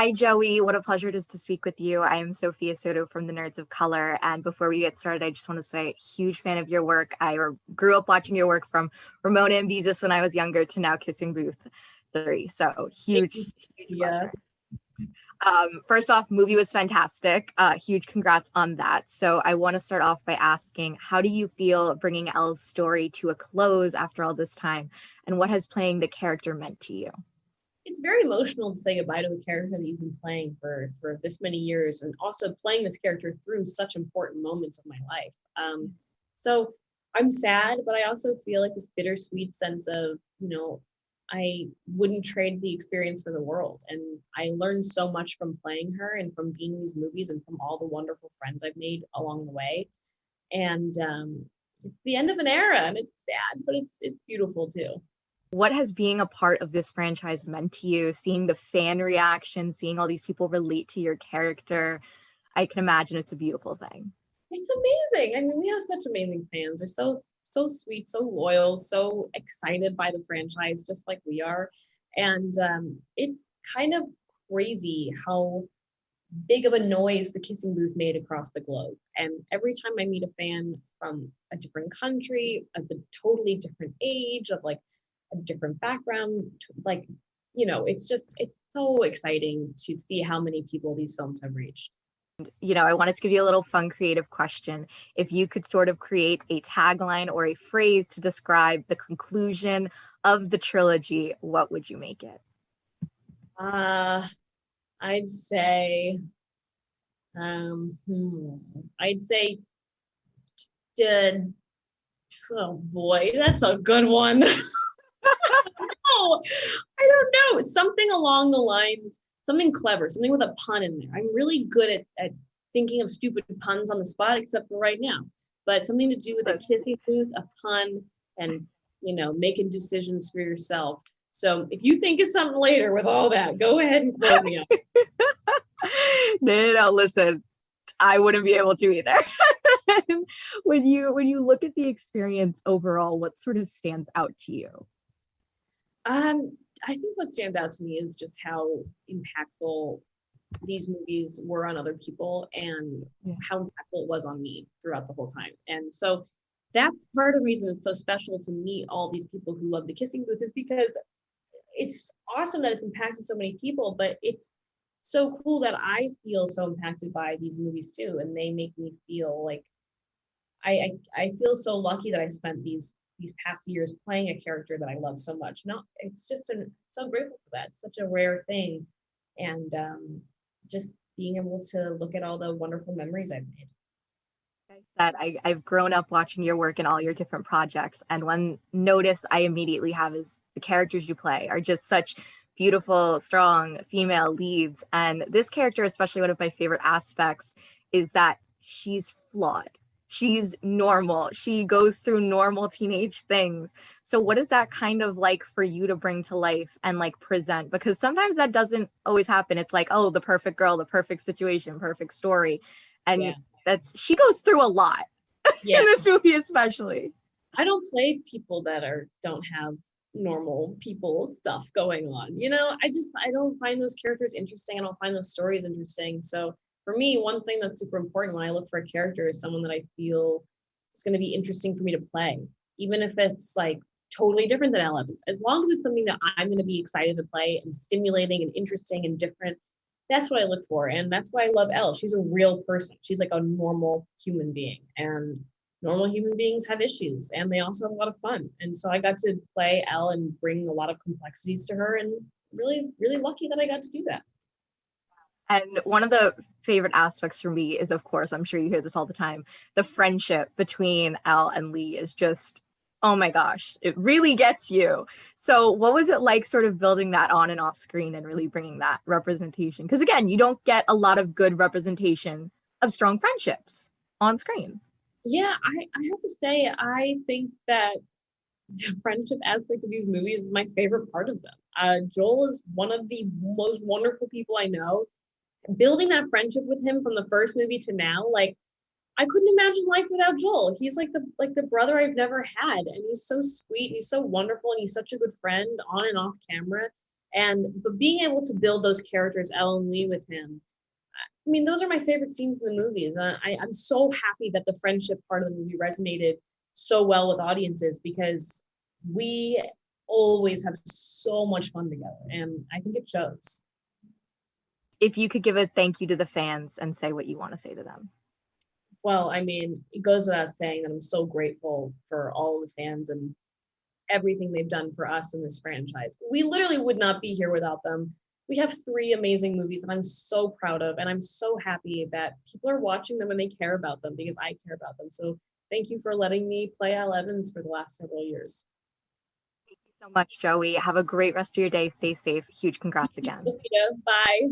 Hi, Joey. What a pleasure it is to speak with you. I am Sophia Soto from the Nerds of Color. And before we get started, I just want to say, huge fan of your work. Grew up watching your work from Ramona and Beezus when I was younger to now Kissing Booth 3. So huge Yeah. pleasure. First off, movie was fantastic. Huge congrats on that. So I want to start off by asking, how do you feel bringing Elle's story to a close after all this time? And what has playing the character meant to you? It's very emotional to say goodbye to a character that you've been playing for this many years, and also playing this character through such important moments of my life. So I'm sad, but I also feel like this bittersweet sense of, I wouldn't trade the experience for the world. And I learned so much from playing her and from being in these movies and from all the wonderful friends I've made along the way. And it's the end of an era, and it's sad, but it's beautiful too. What has being a part of this franchise meant to you? Seeing the fan reaction, seeing all these people relate to your character, I can imagine it's a beautiful thing. It's amazing. I mean, we have such amazing fans. They're so sweet, so loyal, so excited by the franchise, just like we are. And it's kind of crazy how big of a noise the Kissing Booth made across the globe. And every time I meet a fan from a different country, of a totally different age, of like a different background, like, it's so exciting to see how many people these films have reached. I wanted to give you a little fun, creative question. If you could sort of create a tagline or a phrase to describe the conclusion of the trilogy, what would you make it? Uh, I'd say, I'd say, did, oh boy, that's a good one. Oh, I don't know. Something along the lines, something clever, something with a pun in there. I'm really good at thinking of stupid puns on the spot, except for right now. But something to do with a kissing booth, a pun, and making decisions for yourself. So if you think of something later with all that, go ahead and quote me up. No, listen, I wouldn't be able to either. When you look at the experience overall, what sort of stands out to you? I think what stands out to me is just how impactful these movies were on other people, and how impactful it was on me throughout the whole time. And so that's part of the reason it's so special to meet all these people who love the Kissing Booth, is because it's awesome that it's impacted so many people, but it's so cool that I feel so impacted by these movies too, and they make me feel like I feel so lucky that I spent these past years playing a character that I love so much. No, it's just so grateful for that. It's such a rare thing, and just being able to look at all the wonderful memories I've made. That I've grown up watching your work in all your different projects, and one notice I immediately have is the characters you play are just such beautiful, strong female leads. And this character, especially, one of my favorite aspects is that she's flawed. She's normal. She goes through normal teenage things. So what is that kind of like for you to bring to life and like present? Because sometimes that doesn't always happen. It's like, oh, the perfect girl, the perfect situation, perfect story. And she goes through a lot in this movie, especially. I don't play people that don't have normal people stuff going on. I don't find those characters interesting. I don't find those stories interesting. So for me, one thing that's super important when I look for a character is someone that I feel is going to be interesting for me to play, even if it's like totally different than Elle Evans. As long as it's something that I'm going to be excited to play and stimulating and interesting and different, that's what I look for. And that's why I love Elle. She's a real person. She's like a normal human being. And normal human beings have issues, and they also have a lot of fun. And so I got to play Elle and bring a lot of complexities to her, and really, really lucky that I got to do that. And one of the favorite aspects for me is, of course, I'm sure you hear this all the time, the friendship between Elle and Lee is just, oh my gosh, it really gets you. So what was it like sort of building that on and off screen and really bringing that representation? Because again, you don't get a lot of good representation of strong friendships on screen. Yeah, I have to say, I think that the friendship aspect of these movies is my favorite part of them. Joel is one of the most wonderful people I know. Building that friendship with him from the first movie to now, like, I couldn't imagine life without Joel. He's like the brother I've never had, and he's so sweet, and he's so wonderful, and he's such a good friend on and off camera. But being able to build those characters, Elle and Lee, with him, I mean, those are my favorite scenes in the movies. I'm so happy that the friendship part of the movie resonated so well with audiences, because we always have so much fun together, and I think it shows. If you could give a thank you to the fans and say what you want to say to them. Well, I mean, it goes without saying that I'm so grateful for all of the fans and everything they've done for us in this franchise. We literally would not be here without them. We have 3 amazing movies that I'm so proud of, and I'm so happy that people are watching them and they care about them, because I care about them. So thank you for letting me play Elle Evans for the last several years. Thank you so much, Joey. Have a great rest of your day. Stay safe. Huge congrats again. Bye.